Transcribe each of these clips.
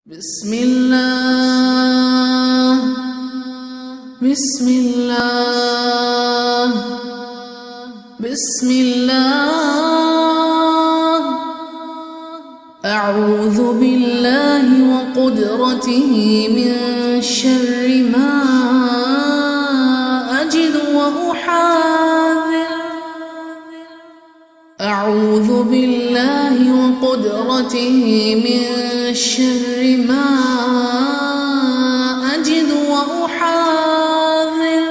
بسم الله بسم الله بسم الله أعوذ بالله وقدرته من شر ما أجد وأحاذر أعوذ بالله وقدرته من شر ما أجد وأحاذر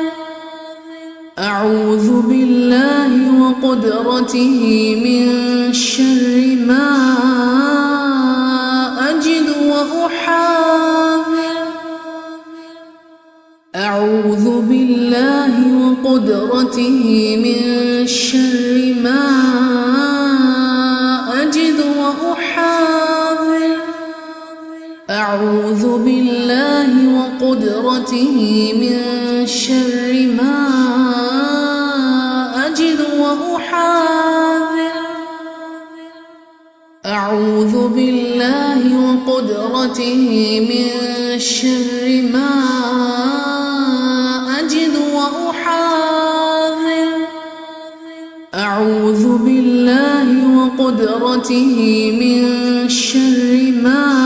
أعوذ بالله وقدرته من شر ما أجد وأحاذر أعوذ بالله وقدرته من شر ما أجد وأحاذر أعوذ بالله وقدرته من شر ما أجد وأحاذر أعوذ بالله وقدرته من شر ما أجد وأحاذر أعوذ بالله وقدرته من شر ما